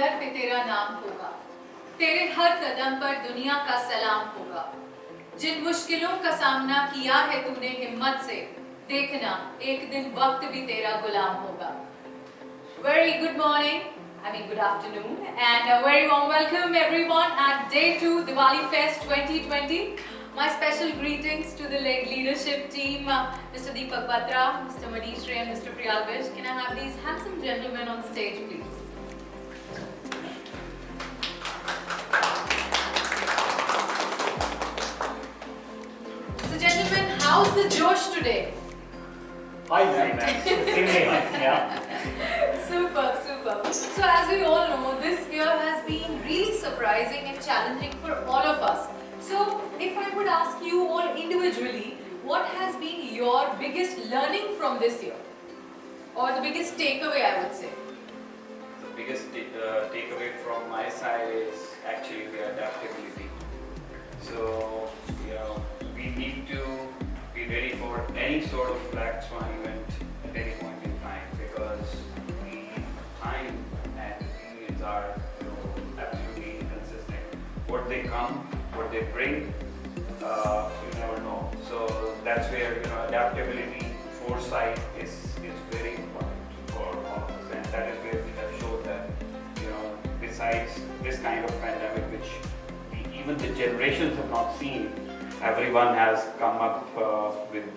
घर पे तेरा नाम होगा, तेरे हर कदम पर दुनिया का सलाम होगा। जिन मुश्किलों का सामना किया है तूने हिम्मत से, देखना एक दिन वक्त भी तेरा गुलाम होगा। Very good morning, good afternoon, and a very warm welcome everyone at Day 2 Diwali Fest 2020. My special greetings to the leadership team, Mr. Deepak Batra, Mr. Manish Ray, and Mr. Priyalvish. Can I have these handsome gentlemen on stage, please? So, gentlemen, how's the Josh today? Hi, man. Yeah. Superb, superb. So as we all know, this year has been really surprising and challenging for all of us. So if I would ask you all individually, what has been your biggest learning from this year? Or the biggest takeaway, I would say? The biggest takeaway from my side is actually the adaptability. So, we need to be ready for any sort of black swan event at any point in time, because the time and the periods are absolutely inconsistent. What they come, what they bring, you never know. So that's where adaptability, foresight is very important for all of us, and that is where we have showed that besides this kind of pandemic, which even the generations have not seen, everyone has come up with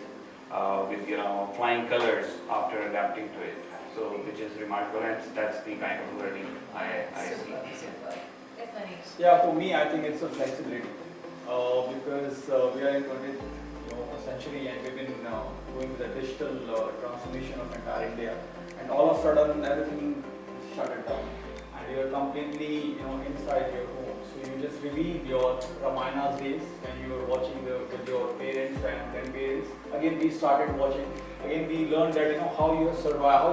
flying colors after adapting to it. So, which is remarkable, and that's the kind of learning I see. Super. Yes, Manish. Yeah, for me, I think it's a flexibility because we are in 20th century, and we've been going with the digital transformation of entire India, and all of a sudden everything shut it down, and you're completely inside your home. So you just relive your Ramayana's days when you were watching with your parents and grandparents. Again, we started watching. Again, we learned that how you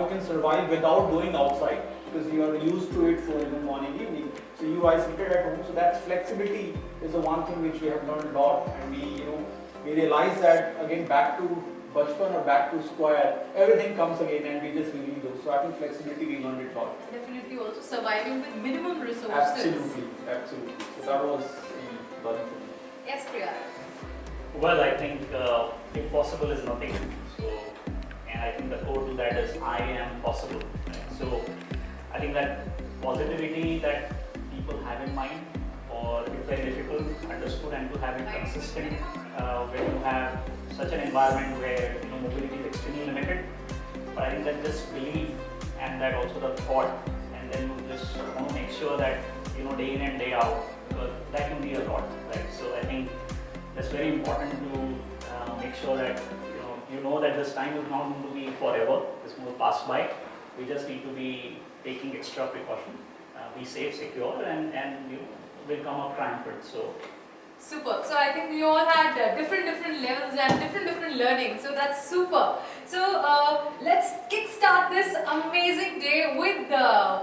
can survive without going outside, because you are used to it for morning, evening. So you isolated at home. So that flexibility is the one thing which we have learned a lot, and we realize that again back to bachpan or back to square, everything comes again, and we just relive those. So I think flexibility we learned it a lot. Definitely also surviving with minimum resources. Absolutely. So that was learning for me. Yes, Priya. Well, I think impossible is nothing. So, and I think the core to that is I am possible. Right? So, I think that positivity that people have in mind, or it's very difficult, understood, and to have it consistent when you have such an environment where mobility is extremely limited. But I think that just belief and that also the thought, and then you just want to make sure that day in and day out, because that can be a lot, right? So I think that's very important to make sure that you know that this time is not going to be forever. This will pass by. We just need to be taking extra precaution, be safe, secure, and we'll come up triumphant. So. Super. So I think we all had different levels and different learning. So that's super. So let's kickstart this amazing day with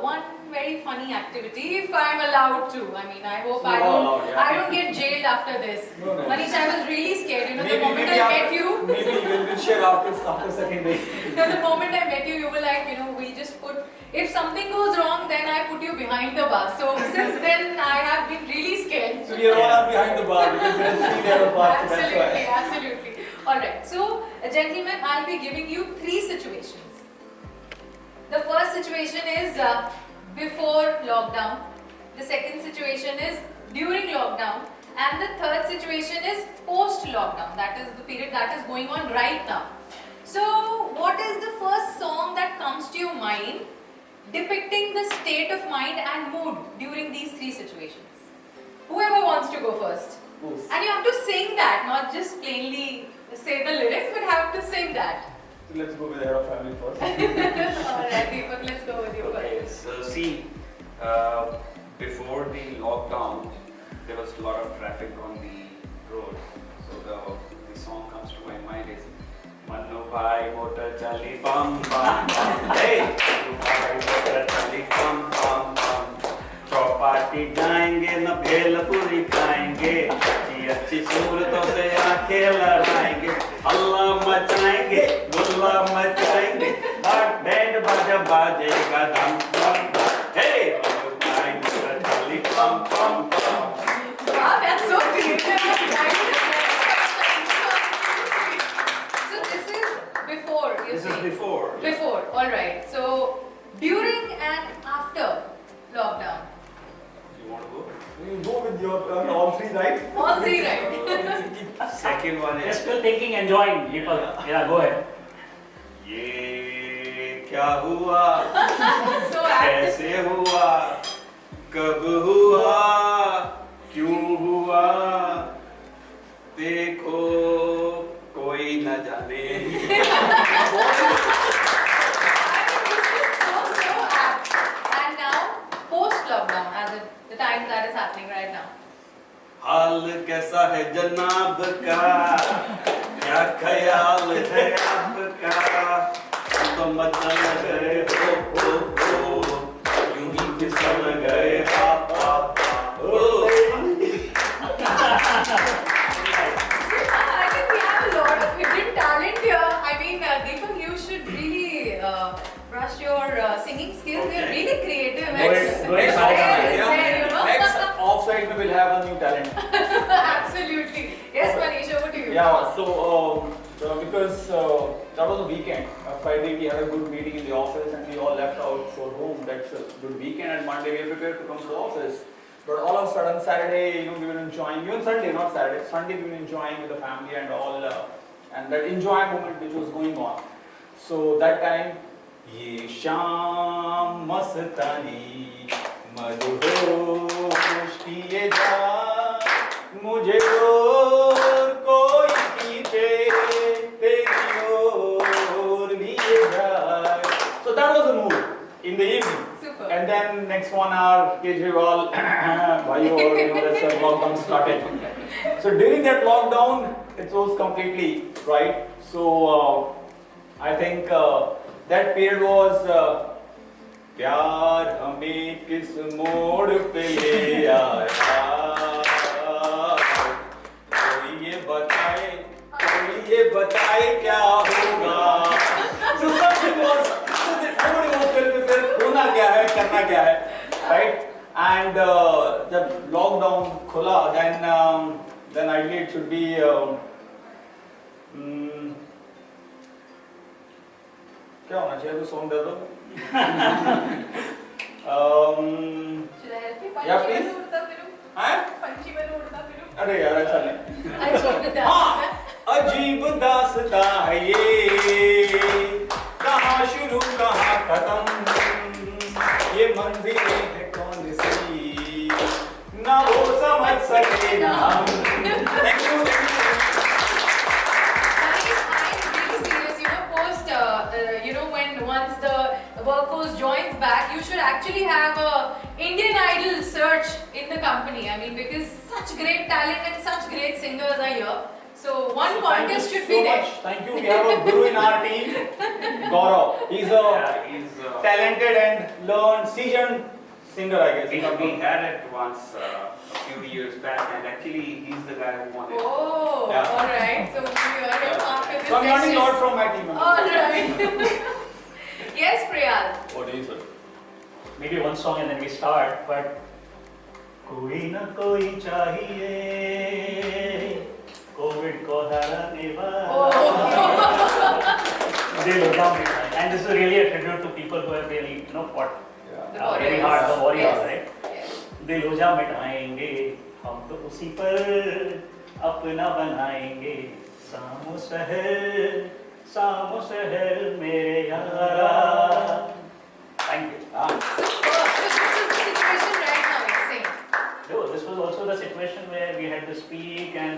one very funny activity, if I'm allowed to. I hope I don't get jailed after this. No. Manish, I was really scared. The moment I met you. Maybe we'll share after second day. The moment I met you, you were like, we just put. If something goes wrong, then I put you behind the bar. So since then, I have been really scared. So we are all behind the bar because there are 3 layers apart. Absolutely. Alright, so gentlemen, I'll be giving you 3 situations. The first situation is before lockdown. The second situation is during lockdown. And the third situation is post lockdown. That is the period that is going on right now. So what is the first song that comes to your mind depicting the state of mind and mood during these 3 situations? Whoever wants to go first. And you have to sing that, not just plainly say the lyrics, but have to sing that. So let's go with the head of family first. Alright, Deepak, let's go with you Okay, first. so see, before the lockdown, there was a lot of traffic on the road. So the song comes to my mind is Manu bhai motor chali bum bum bum. Hey, Manu bhai motor chali bum bum bum. Chowpatty जाएंगे न भेलपुरी खाएंगे, अच्छी अच्छी सूरतों से आंखें लड़ाएंगे, हल्ला मचाएंगे, गुल्ला मचाएंगे, बैंड बाजा बाजेगा धम धम। हे मनु भाई Alright, so during and after lockdown, You want to go? You go with your all three, right? all three right? Second one They're is still thinking, enjoying. People, yeah, go ahead. ये क्या हुआ So happy. कैसे हुआ कब हुआ क्यों हुआ देखो कोई न जाने I mean, this is so apt. And now, post lockdown, as in the times that is happening right now. हाल कैसा है जनाब का क्या ख्याल है आपका हम तो मचल गए हो यूं ही फिसल गए हा हा हो I think we have a lot of hidden talent here. I mean, Deepak, you should really brush your singing skills. You're Okay. really creative. Go ahead, go ahead, It's Saika. there, it's there, you know? Next offside we will have a new talent. Absolutely. Yes, Manish, over to you. Yeah, so because that was a weekend. Friday we had a good meeting in the office and we all left out for home. That's a good weekend, and Monday we were prepared to come to the office. But all of a sudden Saturday, we were enjoying, even Sunday, not Saturday, Sunday we were enjoying with the family and all, and that enjoy moment which was going on. So that time, ye sham mastani madhosh kiye ja mujhe और कोई पीछे तेरी ओर लिए जाए. So that was the mood in the evening. Super. And then next 1 hour, Kejriwal, bhaiyo, that's when lockdown started. So during that lockdown, it was completely right. So I think that period was प्यार हमें किस मोड़ पे ले आया कोई ये बताए क्या होगा. So something was, nobody was well prepared. होना क्या है, करना क्या है, right? And जब lockdown खुला, then ideally it should be क्या होना चाहिए? तो song दे दो. Should I help you? Yeah, Panchi please. में उड़ता फिरूं? हैं? पंछी में उड़ता फिरूं? अरे यार ऐसा नहीं. अजीब दास्तां. हाँ, अजीब दास्तां है ये, कहाँ शुरू कहाँ खत्म, ये मंजिलें है कौन सी, ना वो समझ सके ना हम. Thank you. I'm really serious. Post, when once the workforce joins back, you should actually have a Indian Idol search in the company. I mean, because such great talent and such great singers are here. So one So contest thank should you be so there. much. Thank you. We have a guru in our team, Gaurav. He's a Yeah, he's talented and learned, seasoned singer, I guess. we had it once a few years back, and actually he's the guy who won it. Oh, Yeah. alright. So we are here after this So I'm learning a session. lot from my team. Alright. Yes, Priyal. What do you say? Maybe one song and then we start, but कोई न कोई चाहिए Covid को हराने वाला. Oh. They look down it, right? And this is really a tribute to people who have really, fought The very warriors. hard, the warriors, Yes. right? Yes. दिल लोजा मिटाएंगे हम तो उसी पर अपना बनाएंगे सामो शहर मेरे यारा. Thank you. So this is the situation right now, you're saying. No, this was also the situation where we had to speak and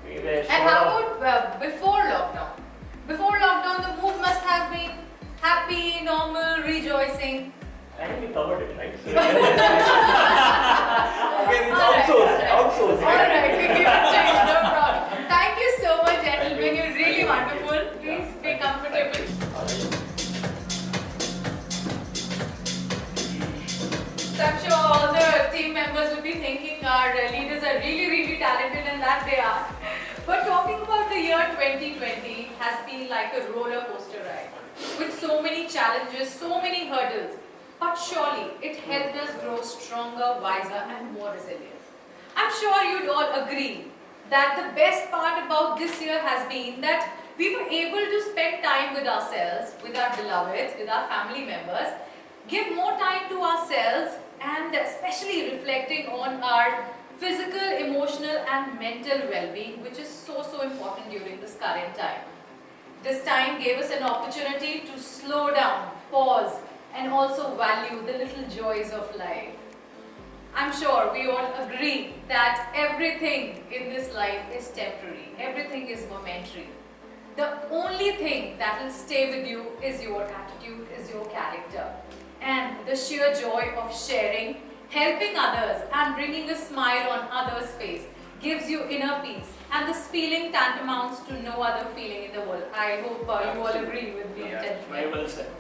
we were And how about before lockdown? Before lockdown, the mood must have been happy, normal, rejoicing. I think we covered it, right? So, Again, it's outsourced. Alright, we give it change, no problem. Thank you so much, gentlemen. You're really wonderful. Please be comfortable. So I'm sure all the team members will be thinking our leaders are really, really talented, and that they are. But talking about the year 2020 has been like a roller coaster ride with so many challenges, so many hurdles. But surely it helped us grow stronger, wiser, and more resilient. I'm sure you'd all agree that the best part about this year has been that we were able to spend time with ourselves, with our beloveds, with our family members, give more time to ourselves, and especially reflecting on our physical, emotional and mental well-being, which is so important during this current time. This time gave us an opportunity to slow down, pause and also value the little joys of life. I'm sure we all agree that everything in this life is temporary, everything is momentary. The only thing that will stay with you is your attitude, is your character. And the sheer joy of sharing, helping others and bringing a smile on others' face gives you inner peace. And this feeling tantamounts to no other feeling in the world. I hope you all agree with me, Yeah, gentlemen. Very well said.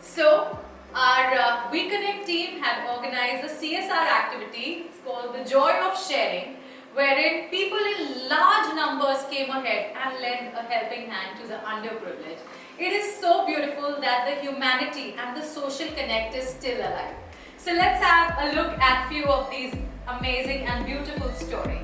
So, our WeConnect team had organized a CSR activity. It's called the Joy of Sharing, wherein people in large numbers came ahead and lent a helping hand to the underprivileged. It is so beautiful that the humanity and the social connect is still alive. So let's have a look at few of these amazing and beautiful stories.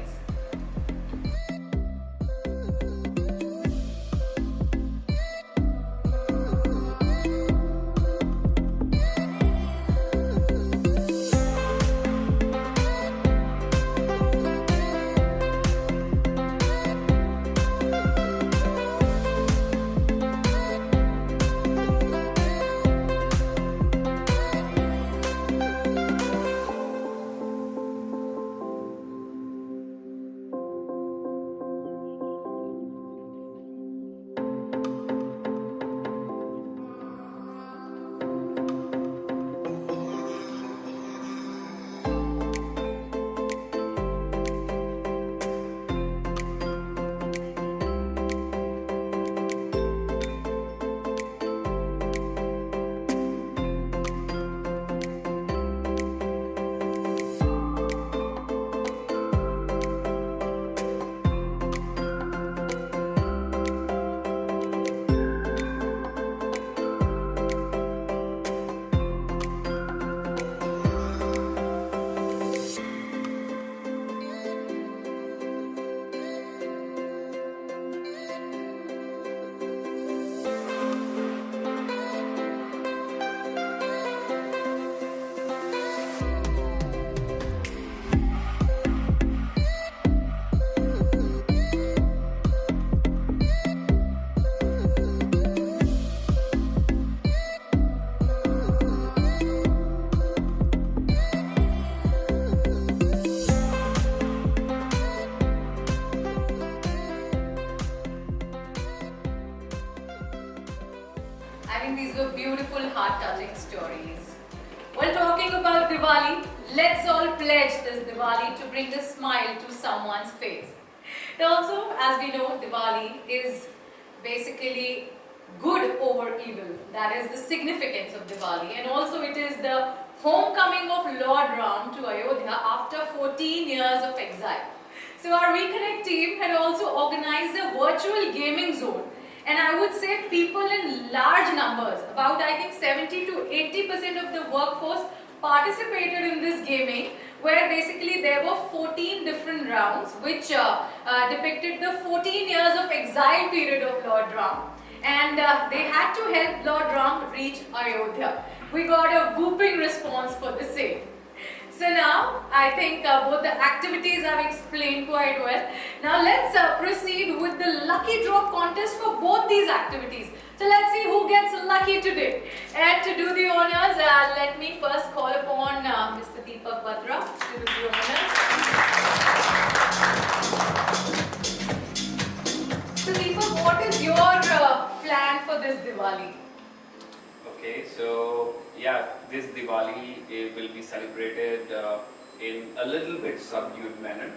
I think these were beautiful, heart-touching stories. While talking about Diwali, let's all pledge this Diwali to bring a smile to someone's face. And also, as we know, Diwali is basically good over evil. That is the significance of Diwali. And also it is the homecoming of Lord Ram to Ayodhya after 14 years of exile. So our WeConnect team had also organized a virtual gaming zone. And I would say people in large numbers, about I think 70 to 80% of the workforce participated in this gaming, where basically there were 14 different rounds which depicted the 14 years of exile period of Lord Ram. And they had to help Lord Ram reach Ayodhya. We got a whooping response for the same. So now, I think both the activities I've explained quite well. Now let's proceed with the lucky draw contest for both these activities. So let's see who gets lucky today. And to do the honors, let me first call upon Mr. Deepak Batra to do the honors. So Deepak, what is your plan for this Diwali? Okay, so yeah, this Diwali will be celebrated in a little bit subdued manner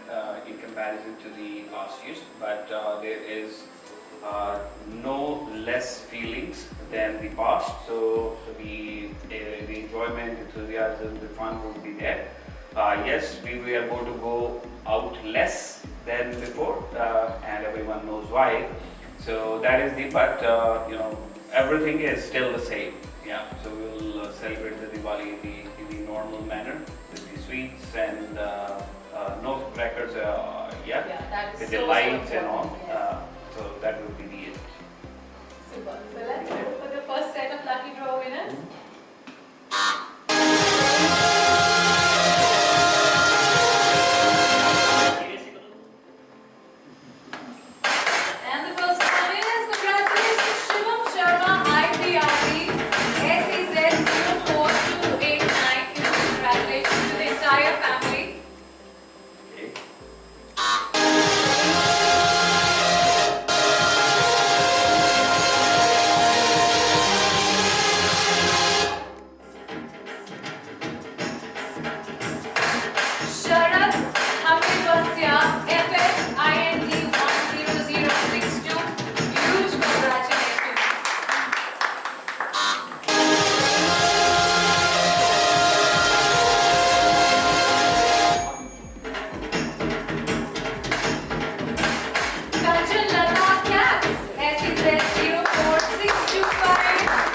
in comparison to the last years, but there is no less feelings than the past. So the enjoyment, enthusiasm, the fun will be there. Yes, we are going to go out less than before, and everyone knows why. So that is but you know, everything is still the same. Yeah, so we'll celebrate the Diwali in the normal manner with the sweets and no crackers. Yeah, that is with so the lights and important, all. yes. So that would be the end. Super. So let's go for the first set of lucky draw winners. And the first one is congratulations Shivam Sharma IPRD SEZ 04289. Congratulations to the entire family. Okay. Sharad Hamidwasya FS IND 10062. Huge congratulations. Kanchan Lata Caps SEZ 04625.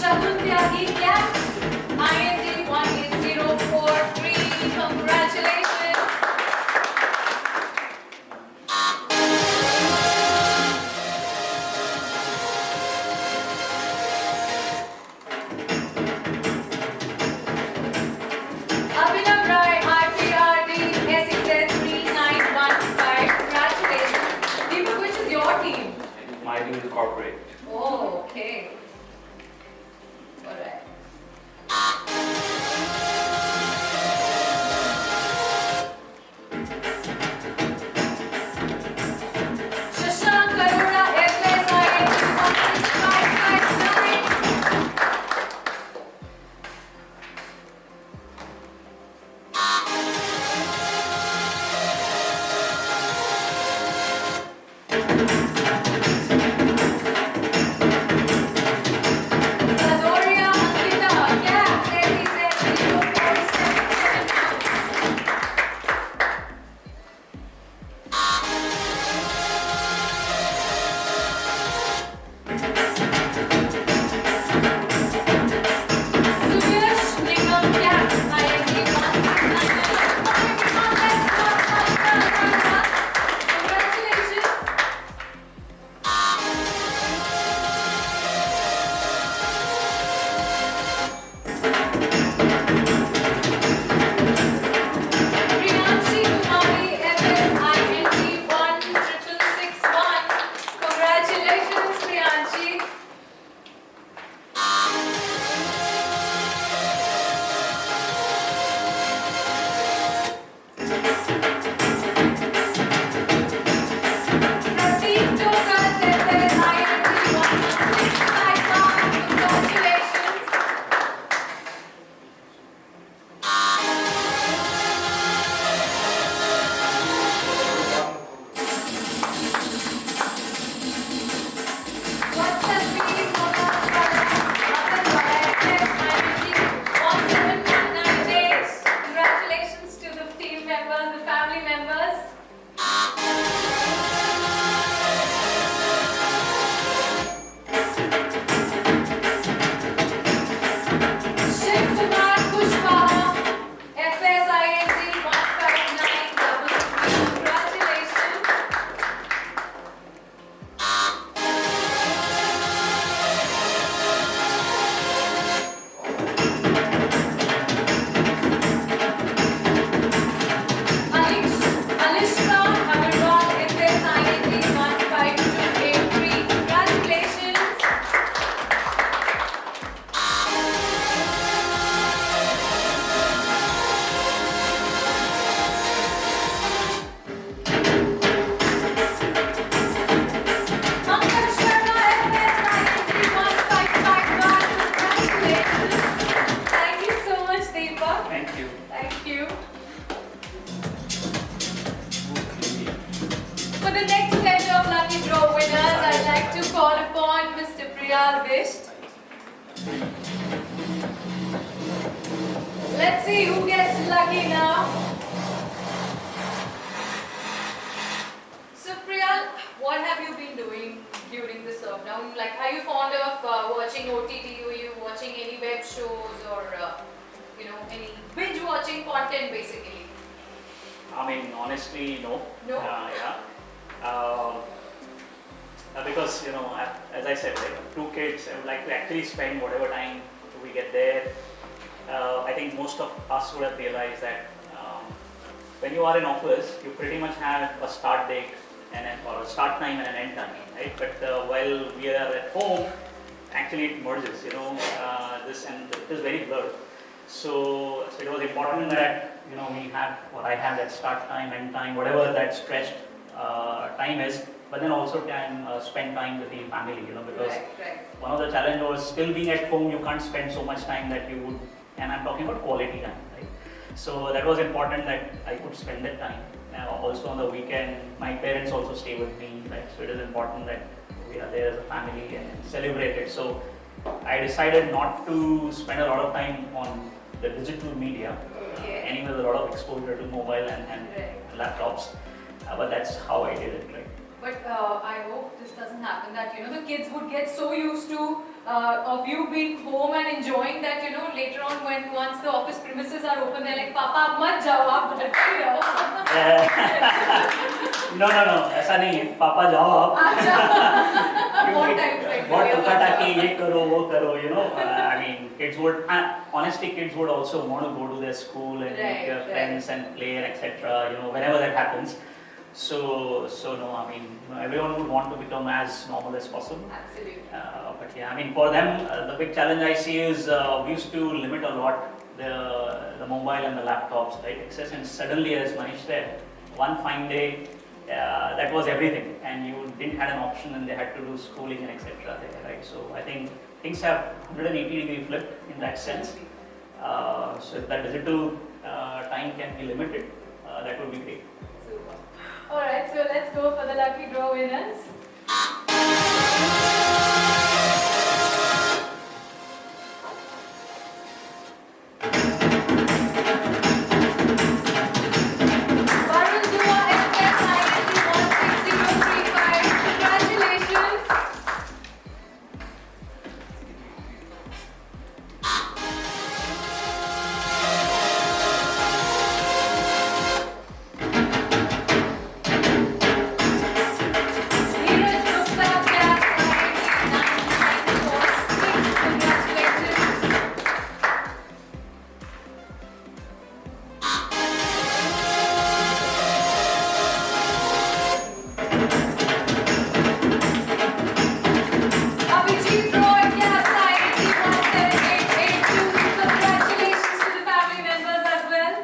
Shaguntyagi Caps IND 18043. Congratulations. Abhinav Rai, IPRD, SEZ 3915. Congratulations. Deepak, which is your team? My team is corporate. Oh, okay. Alright. Shashank Arora, FSI 16559. Sadoria Ankita, Caps SEZ 0477. Suyash Nigam Caps IND 169. Congratulations. Priyanshi Kumari FSIND 16661. Congratulations, Priyanshi. Prateek Tokas FSIND 11651. Congratulations. What's up, please? Congratulations to the team members, the family members. Shiv Kumar Kushwaha, FSIND 15933. Congratulations. Alishka Agarwal, FSIND 15283. Congratulations. Pankaj Sharma, FSIND 1551. Congratulations. Thank you so much, Deepak. Thank you. Thank you. For the next set of lucky draw winners, I'd like to call upon Mr. Priyal Bisht. Let's see who gets lucky now. So Priyal, what have you been doing are you fond of watching OTT? Are you watching any web shows or any binge watching content basically? I mean, honestly, no. No? Yeah. Because, as I said, like, 2 kids, I would like to actually spend whatever time we get there. I think most of us would have realized that when you are in office, you pretty much have a start date or a start time and an end time, right? But while we are at home, actually it merges, this and it is very blurred. So it was important that we have, or I have that start time, end time, whatever that stretched time is, but then also can spend time with the family, because Right. one of the challenge was still being at home, you can't spend so much time that you would, and I'm talking about quality time, right? So that was important that I could spend that time. Also on the weekend, my parents also stay with me, right? So it is important that we are there as a family and celebrate it. So I decided not to spend a lot of time on the digital media. Okay. Anyway, there's a lot of exposure to mobile and Right. laptops, but that's how I did it, right? But I hope this doesn't happen that the kids would get so used to of you being home and enjoying that later on when once the office premises are open they're like Papa ab mat jao aap ghar pe raho. No, ऐसा नहीं है, पापा जाओ आप. More time spent बहुत together. टका टाकी ये करो वो करो, I mean, kids would, honestly, kids would also want to go to their school and meet their Right. friends and play and etc. Whenever that happens. So no, I mean, everyone would want to become as normal as possible. Absolutely. But yeah, I mean, for them, the big challenge I see is we used to limit a lot the mobile and the laptops, right? Access, and suddenly, as Manish said, one fine day, that was everything, and you didn't have an option, and they had to do schooling and etc. there, right? So I think things have 180-degree flipped in that sense. So if that digital time can be limited, that would be great. Super. Alright, so let's go for the lucky draw winners. Varun Dua FS INT 16035. Congratulations. Neeraj Gupta Caps INT 9946. Congratulations. Abhijit Roy, Caps INT 17882. Congratulations to the family members as well.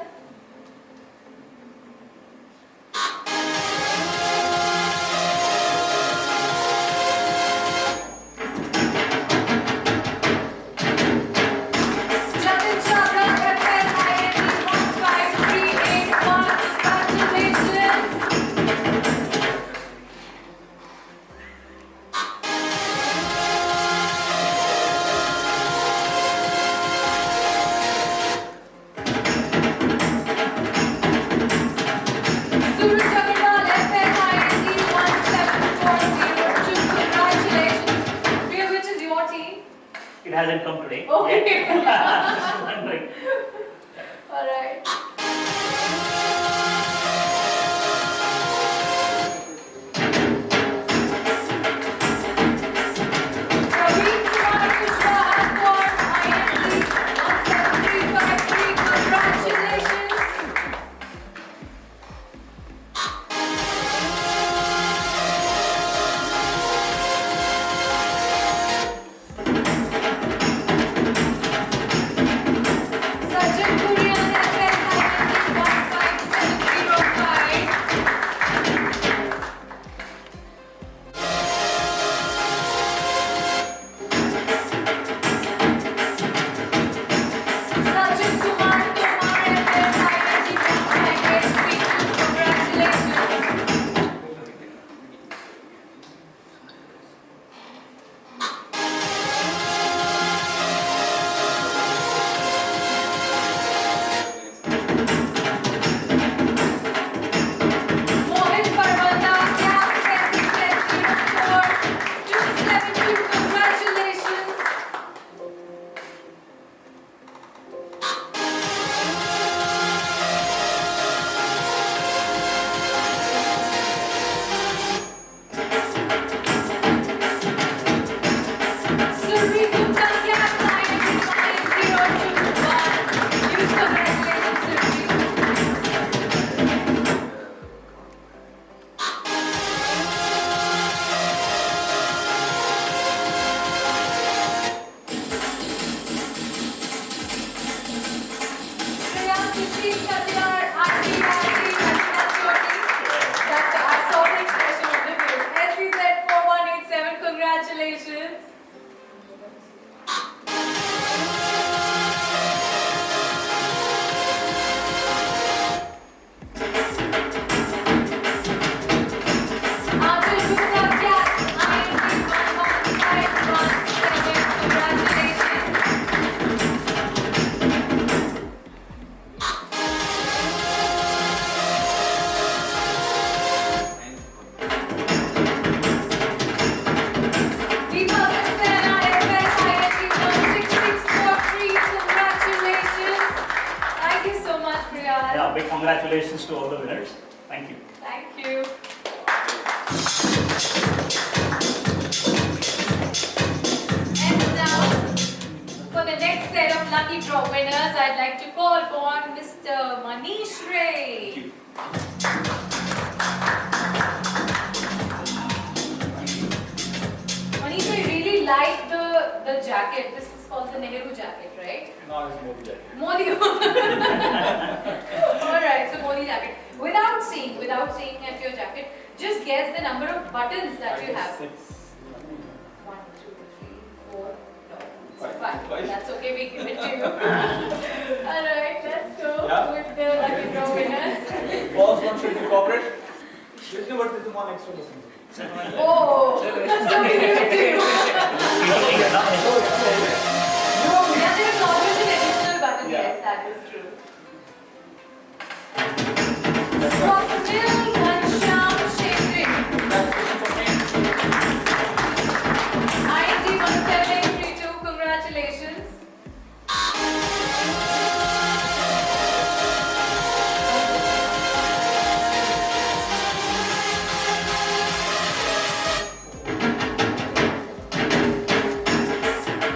Jatin Chabra, FS INT 15381. Congratulations. Suraj Agarwal, FS INT 17402. Congratulations. Priya, which is your team? It hasn't come today. Okay. Just wondering. Alright. Praveen Kumar Mishra Akbar, INT 17353. Congratulations. to all the winners. Thank you. Thank you. And now, for the next set of lucky draw winners, I'd like to call upon Mr. Manish Ray. Manish, I really like the jacket. This is called the Nehru jacket, right? Now it's Modi jacket. Modi. Alright, so Modi jacket. Without seeing at your jacket, just guess the number of buttons that you have. 6. 1, 2, 3, 4, Five. 5. Five. That's okay, we give it to you. Alright, let's go Yeah. with the lucky draw winners. First one should be corporate. Usually what is the one extra person? Oh, so we give it to you. Yeah, there is always an additional button. Yeah. Yes, that is true. Swapnil Ghanshyam Shetri. INT 17832, congratulations.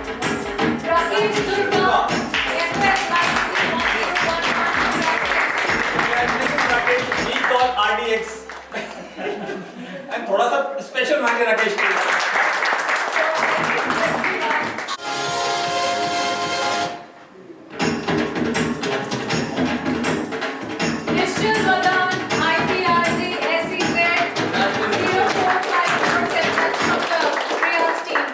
Rakesh Durga, FS 931011. Congratulations Rakesh, we call RDX. And थोड़ा सा special मांगे राकेश के लिए. Nishchal Vadan, IPRG, SEZ, 0454, that's from the Priyas team.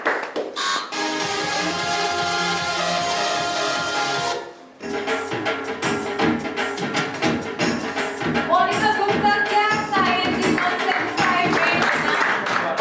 Monica Gupta, CAPS, INT 17589.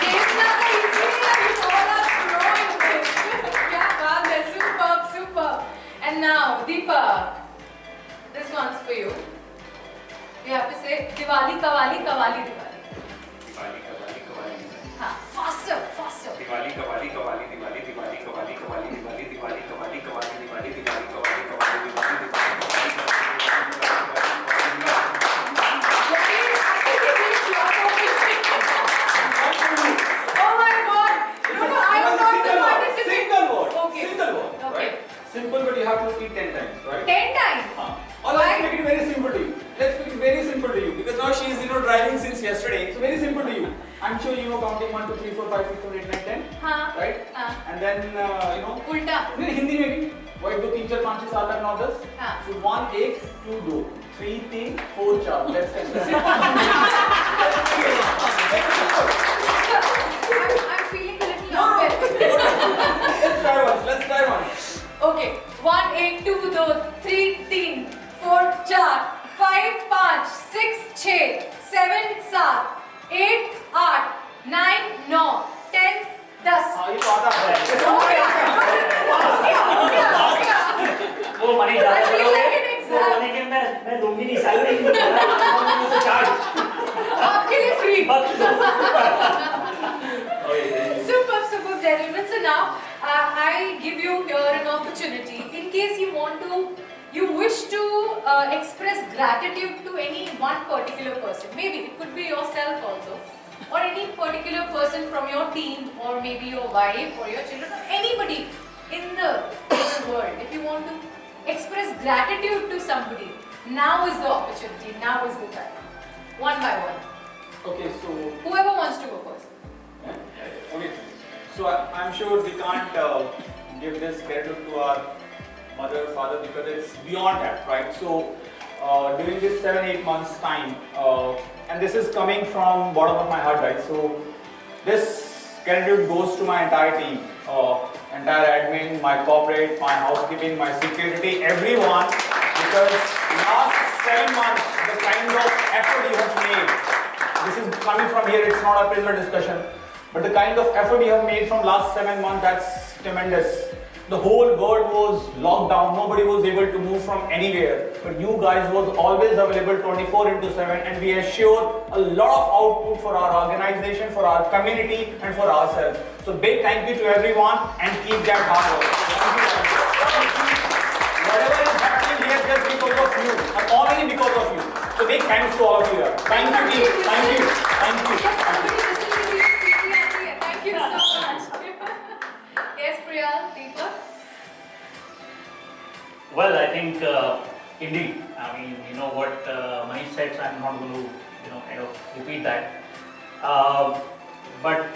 Games are the easy and you all are pro in this. क्या बात है, superb, superb. And now, Deepak, this one's for you. You have to say Diwali, Kawali, Kawali, Diwali. Diwali qawwali qawwali Diwali हाँ, faster, faster. Diwali qawwali qawwali Diwali Diwali qawwali qawwali Diwali Diwali qawwali qawwali Diwali Diwali qawwali qawwali Diwali Diwali Oh my God! No, no, I am not the participant. Single word. Okay. Single word. Okay. Right? Simple, but you have to repeat 10 times, right? 10 times. Or let's make it very simple to you. Let's make it very simple to you because now she is driving since yesterday. So very simple to you. I'm sure you know counting 1, 2, 3, 4, 5, 6, 7, 8, 9, 10. हाँ. Right? हाँ. And then उल्टा. नहीं, हिंदी में भी 1 2 3 4 5 6 7 8 9 10. हाँ. So 1 1 2 2 3 3 4 4. Let's end. I'm feeling a little unwell. Let's try once. Let's try once. Okay. 1 1 2 2 3 3 4 4 5 5 6 6 7 7 8 8 9 9 10 10. हाँ, ये तो आता है. हो गया. हो गया. वो मनी I ज़्यादा feel करोगे, like an exam. वो मनी के मैं लूँगी नहीं, सैलरी नहीं दूँगा, चार्ज आपके लिए free. बख्श दो। Superb, superb, gentlemen. So now I give you here an opportunity in case you wish to express gratitude to any one particular person. Maybe it could be yourself also, or any particular person from your team, or maybe your wife or your children, or anybody in the world. If you want to express gratitude to somebody, now is the opportunity. Now is the time. One by one. Okay, so. Whoever wants to go first. Okay, so I'm sure we can't give this gratitude to our mother, father because it's beyond that, right? So during this 7-8 months time, and this is coming from bottom of my heart, right? So this gratitude goes to my entire team, entire admin, my corporate, my housekeeping, my security, everyone, because last 7 months, the kind of effort you have made. This is coming from here, it's not a prisoner discussion. But the kind of effort you have made from last 7 months, that's tremendous. The whole world was locked down, nobody was able to move from anywhere. But you guys was always available 24/7 and we assure a lot of output for our organization, for our community and for ourselves. So big thank you to everyone and keep that hard work. Thank you. Whatever is happening here just because of you and only because of you. So big thanks to all of you here. Thank you, team. Thank you. Thank you. Thank you so much. Yes, Priyal, Deepak. Well, I think indeed, I mean, you know what Manish said, so I'm not going to, kind of repeat that. But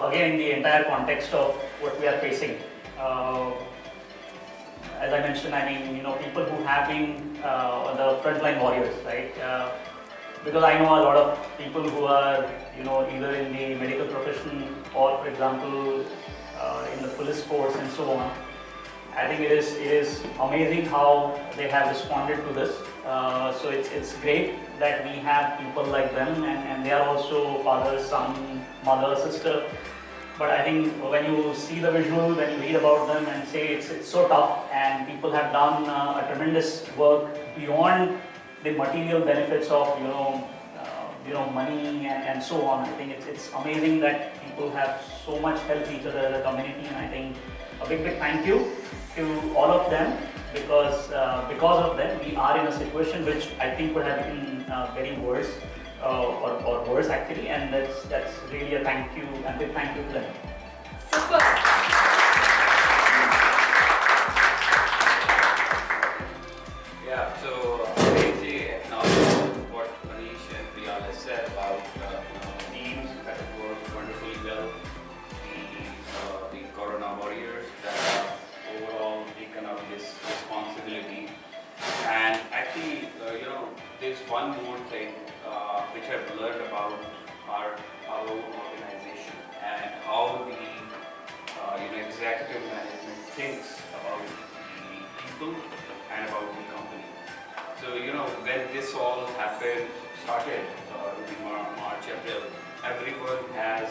again, in the entire context of what we are facing, as I mentioned, I mean, people who have been the frontline warriors, right? Because I know a lot of people who are, either in the medical profession or, for example, in the police force and so on. I think it is amazing how they have responded to this. So it's great that we have people like them, and they are also father, son, mother, sister. But I think when you see the visual, when you read about them and say it's so tough, and people have done a tremendous work beyond the material benefits of money and so on. I think it's amazing that people have so much help each other as a community, and I think a big thank you to all of them, because of them we are in a situation which I think would have been very worse or worse actually, and that's really a thank you and big thank you to them. Super. Yeah, so basically acknowledge what Manish and Priyal has said about teams that have worked wonderfully well, the Corona warriors that have overall taken up this responsibility. And actually, there's one more thing which I've learned about our own organization and how the executive management thinks about the people and about the company. So when this all started in March, April, everyone has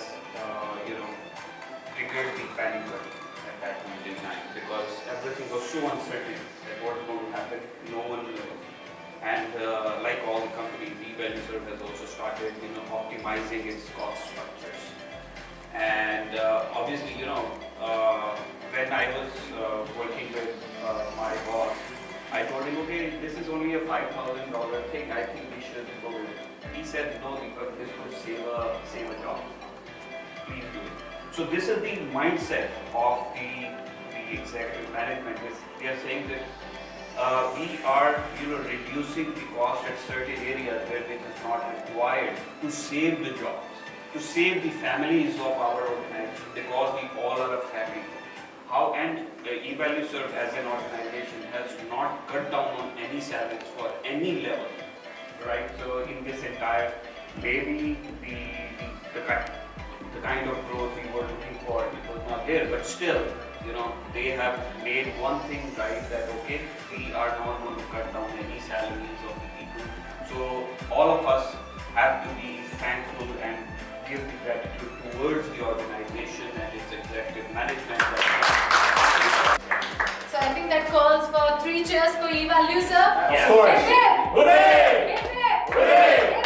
triggered the panic button at that point in time, because everything was so uncertain that what's going to happen, no one knows. And like all the companies, eValueServe has also started optimizing its cost structures. And obviously, when I was working with my boss, I told him, okay, this is only a $5,000 thing, I think we should go with it. He said, no, because this would save a job. Please do it. So this is the mindset of the executive management. They are saying that we are reducing the cost at certain areas where it is not required to save the jobs, to save the families of our organization, because we all are a family. And eValueServe as an organization has not cut down on any salaries for any level, right? So in this entire, maybe the kind of growth we were looking for, it was not there, but still, they have made one thing right, that okay, we are not going to cut down any salaries of the people. So all of us have to be thankful and give the gratitude towards the organization and its executive management. So I think that calls for 3 cheers for eValueServe. Yeah. Of course. Hooray! Hooray!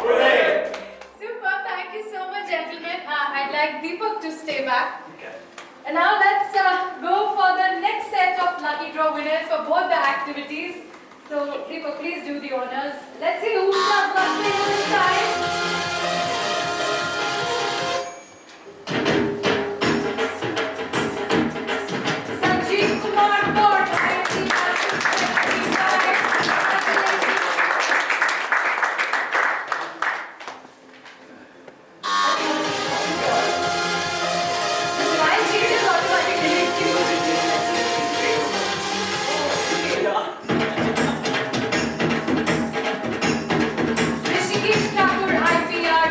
Hooray! Super, thank you so much, gentlemen. I'd like Deepak to stay back. Okay. And now let's go for the next set of lucky draw winners for both the activities. So Deepak, please do the honors. Let's see who's the lucky winner this time. Sanjeev Kumar Ford, IIT Rishikesh Thakur, IPR.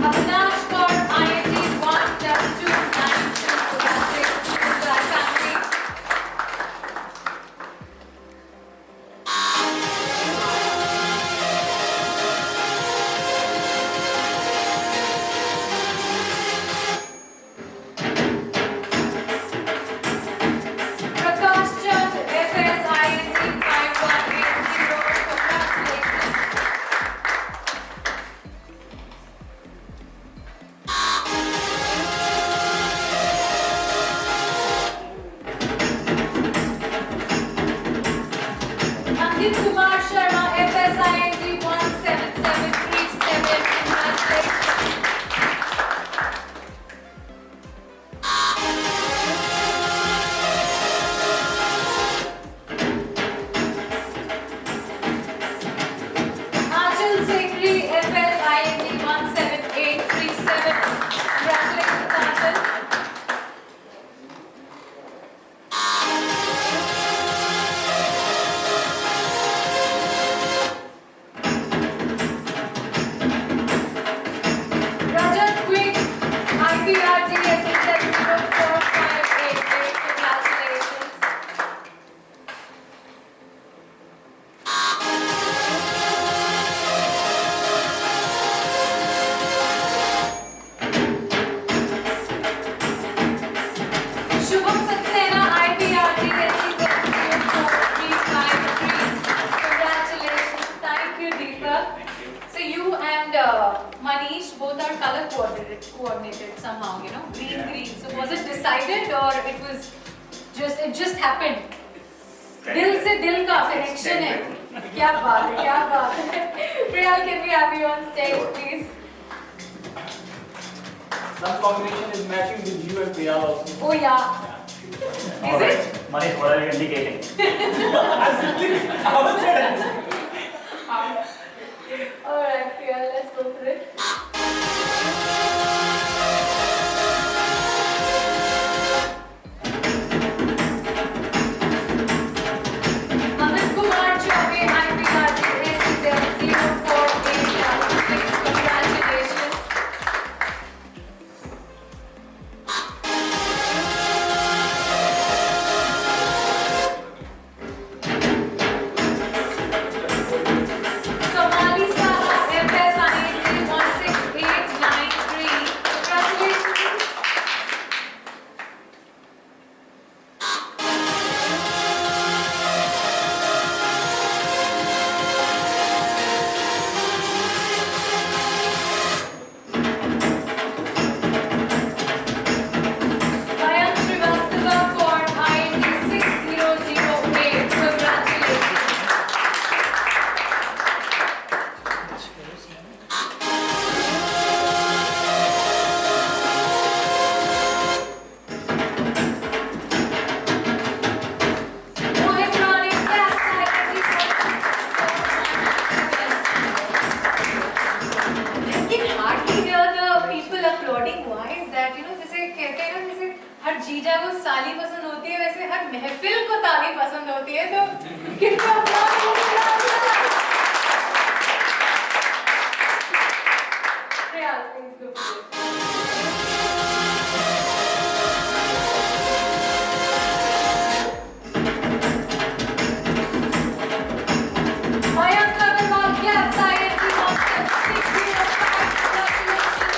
Avinash scored IIT 12292. Congratulations to that family. Prakash Chand, FS IIT 5180. Congratulations. Ankit Kumar Sharma, FSING 17737. Congratulations. Achal Sekri, FSING 17837. Congratulations, Achal. Rajat Quick, IPRG SSL 04588. Congratulations. Shubham Saxena, IPRG SSL 04353. Congratulations. Thank you, Deepak. Thank you. So you and Manish both are color coordinated somehow, you know, green Yeah. green. So was it decided or it just happened? दिल से दिल का connection है. क्या बात है, क्या बात है. Priyal, can we have you on stage, please? Some combination is matching with you and Priyal also. Oh yeah. Yeah. Is it? Manish, what are you indicating? Alright, Priyal, let's go for it. Amit Kumar Chaube, IPRG SSL 04866. Congratulations. Somali Saha, FSING 16893. Congratulations. Mayank Srivastava for IIT 6008. Congratulations. Mohit Rani, Stats IIT 4647. I can hardly hear the people applauding. Why is that? You know, जैसे कहते हैं ना, जैसे हर जीजा को साली पसंद होती है, वैसे हर महफिल को ताली पसंद होती है. तो कितना applaud होगा? Priyal, please go for it. Mayank Agarwal, Cats IIT 17605. Congratulations.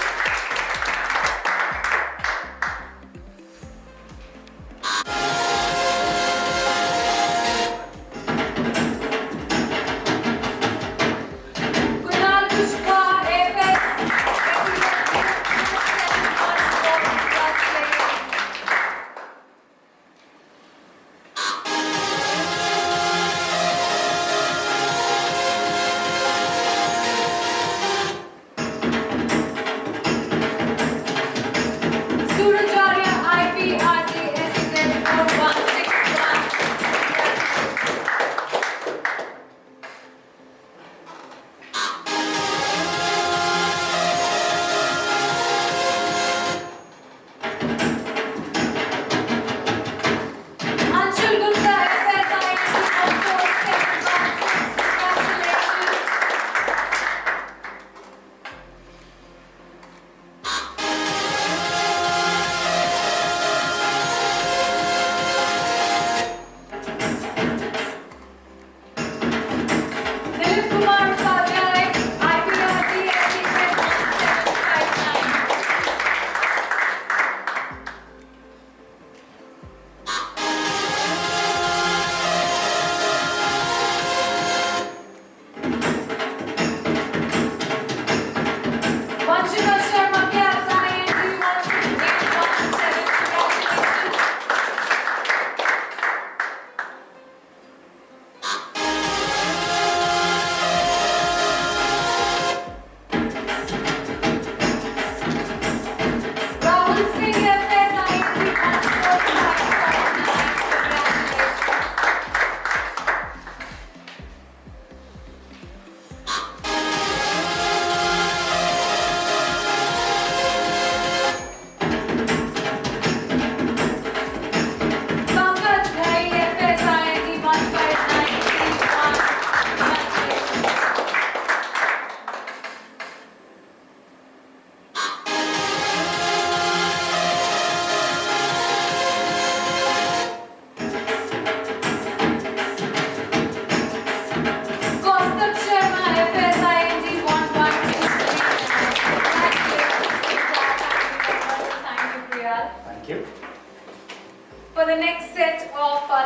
Kunal Pushpa, FS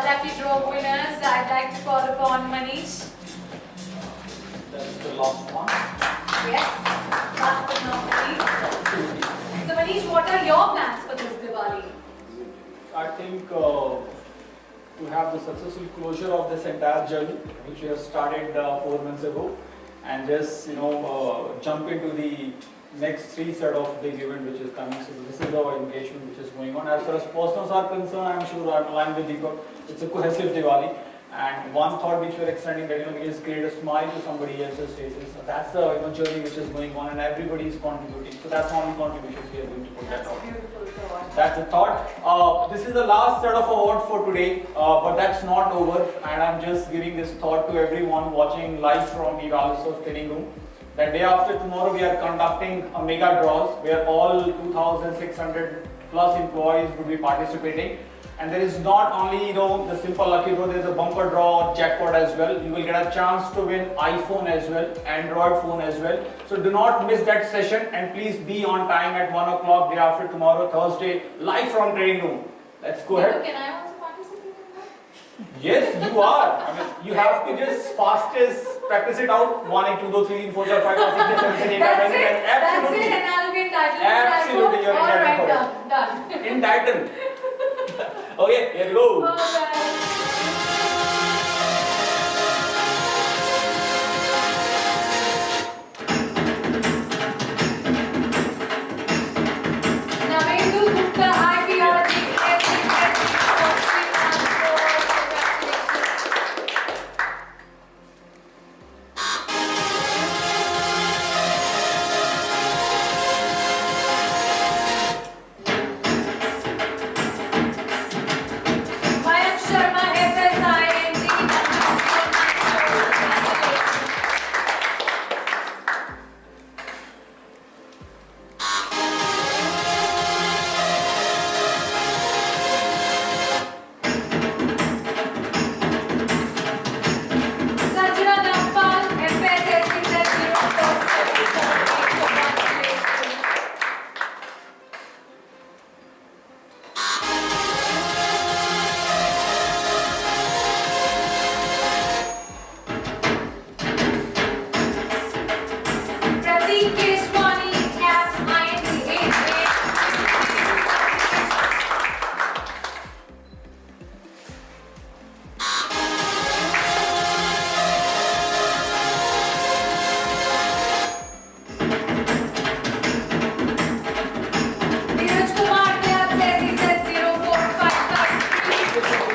lucky draw winners. I'd like to call upon Manish. That's the last one. Yes, last but not least. So Manish, what are your plans for this Diwali? I think to have the successful closure of this entire journey, which we have started 4 months ago, and just jump into the next 3 set of big event which is coming. So this is our engagement which is going on. As far as personals are concerned, I'm sure I'm aligned with Deepak. It's a cohesive Diwali. And one thought which we're extending that is create a smile to somebody else's faces. So that's the journey which is going on, and everybody is contributing. So that's how many contributions we are going to put that That's a out. beautiful thought. That's the thought. This is the last set of awards for today, but that's not over. And I'm just giving this thought to everyone watching live from the Evaluative Training Room. That day after tomorrow, we are conducting a mega draws where all 2,600 plus employees will be participating. And there is not only the simple lucky draw, there is a bumper draw jackpot as well. You will get a chance to win iPhone as well, Android phone as well. So do not miss that session, and please be on time at 1 o'clock day after tomorrow, Thursday, live from training room. Let's go ahead. Can I also participate in that? Yes, you are. I mean, you have to just fastest practice it out. 1, 8, 2, 3, 4, 5, 6, 7, 8, 9, 10, 11, 12. That's it, Absolutely. and I'll be entitled. Absolutely, you're All right, entitled done. Entitled. Okay, here we go. All right. Navendu Gupta, IBRG, Mayank Sharma, FSI, NG, Sanjana Nampal, FSSC, congratulations. Pradeep Keswani, CAPS, IND, 8. Neeraj Kumar, CAPS, SEZ, 04553.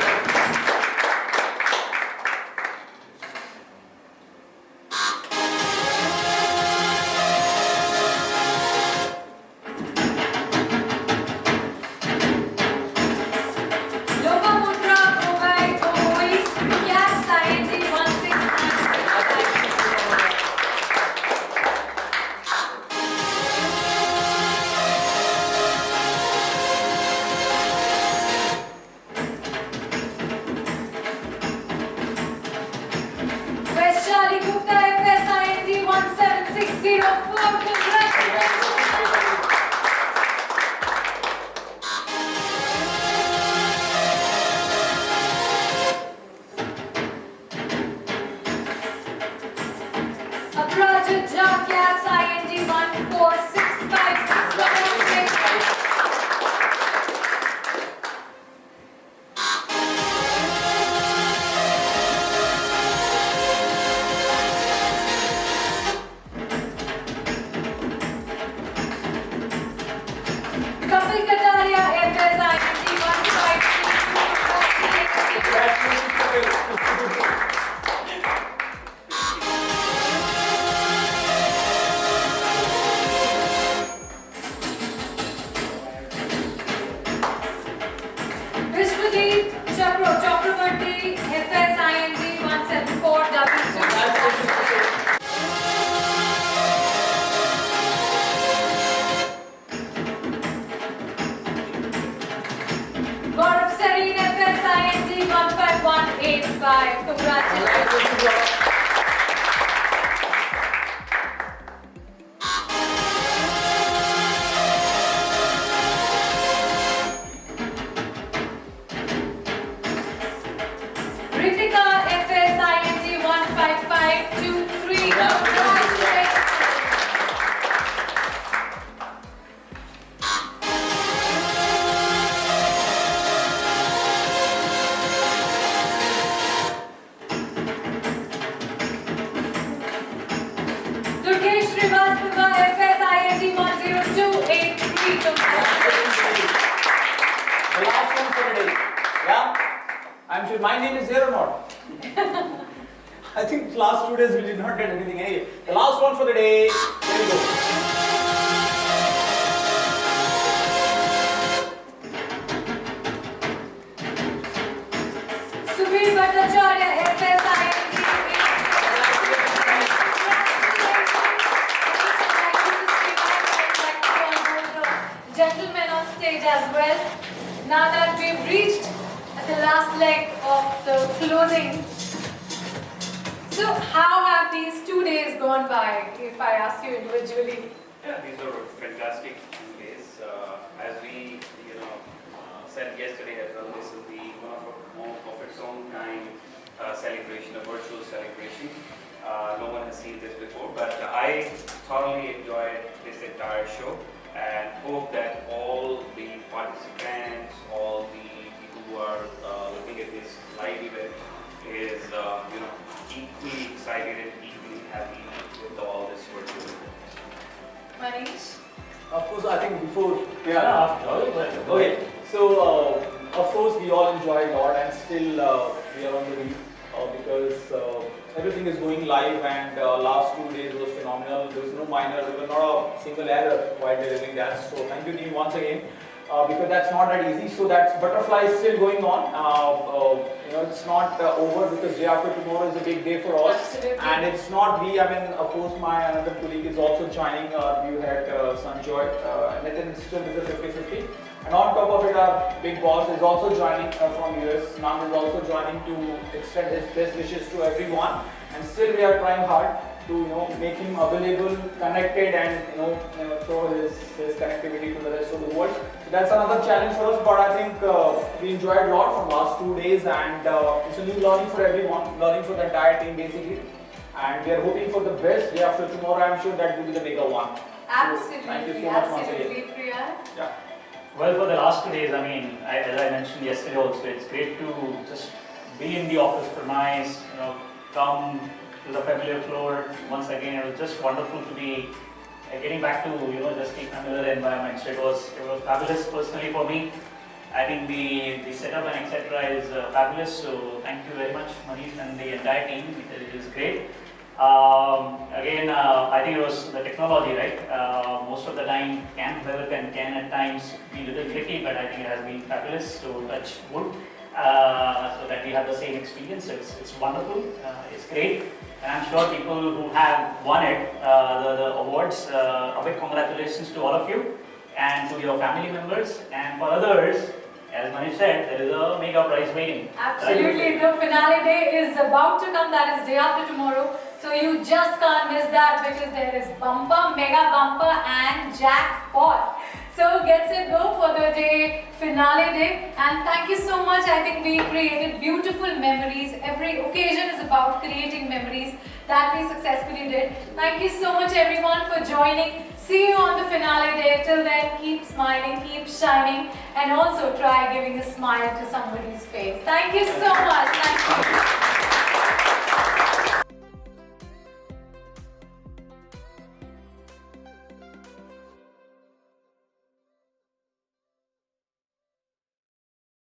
Lopamudra, Mumbai, Mumbai, CAPS, IND, 1695. Vaishali Gupta, FSIND 17604. Congratulations. Aprajit Jha, CAPS, IND 14656. Congratulations. Kapil Kataria, FSIND 153. Vishwadeep Chakravarti, FSIND 17422. Gaurav Sareen, FSIND 15185. Congratulations. I'm sure my name is there or not? I think last 2 days we did not get anything. Anyway, the last one for the day. There we go. Subir Bhattacharya, FSI. Gentlemen on stage as well. Now that we've reached the last leg of the closing, so how have these 2 days gone by? If I ask you individually, Yeah, these are fantastic days. As we, said yesterday as well, this is the one of its own kind celebration, a virtual celebration. No one has seen this before, but I thoroughly enjoyed this entire show and hope that all the participants, all the people who are looking at this live event is, equally excited and equally happy with all this virtual event. Manish? Of course, I think before. Okay. So, of course, we all enjoy a lot, and still we are on the reef because everything is going live, and last 2 days was phenomenal. There was not a single error while delivering that. So, thank you, team, once again. Because that's not that easy. So that's butterfly is still going on. It's not over because day after tomorrow is a big day for us. Absolutely. And it's not we. I mean, of course, my another colleague is also joining. You had Sanjoy, Nitin still is a 50-50. And on top of it, our big boss is also joining from US. Nam is also joining to extend his best wishes to everyone. And still we are trying hard to make him available, connected, and show his connectivity to the rest of the world. So that's another challenge for us. But I think we enjoyed a lot from last 2 days, and it's a new learning for everyone, learning for the entire team basically. And we are hoping for the best. Day after tomorrow, I'm sure that will be the bigger one. Absolutely, So, thank you so much once again. absolutely, Priya. Yeah. Well, for the last 2 days, I mean, as I mentioned yesterday also, it's great to just be in the office premise, come to the familiar floor once again. It was just wonderful to be getting back to just the familiar environment. So it was fabulous personally for me. I think the setup and etc. is fabulous. So thank you very much, Manish, and the entire team. It is great. Again, I think it was the technology, right? Most of the time can help and can at times be a little tricky, but I think it has been fabulous. So touch wood, so that we have the same experience. It's wonderful. It's great. And I'm sure people who have won it, the awards, a big congratulations to all of you and to your family members. And for others, as Manish said, there is a mega prize waiting. Absolutely, the finale day is about to come, that is day after tomorrow. So you just can't miss that because there is bumper, mega bumper and jackpot. So get set go for the day finale day, and thank you so much. I think we created beautiful memories. Every occasion is about creating memories that we successfully did. Thank you so much everyone for joining. See you on the finale day. Till then, keep smiling, keep shining, and also try giving a smile to somebody's face. Thank you so much.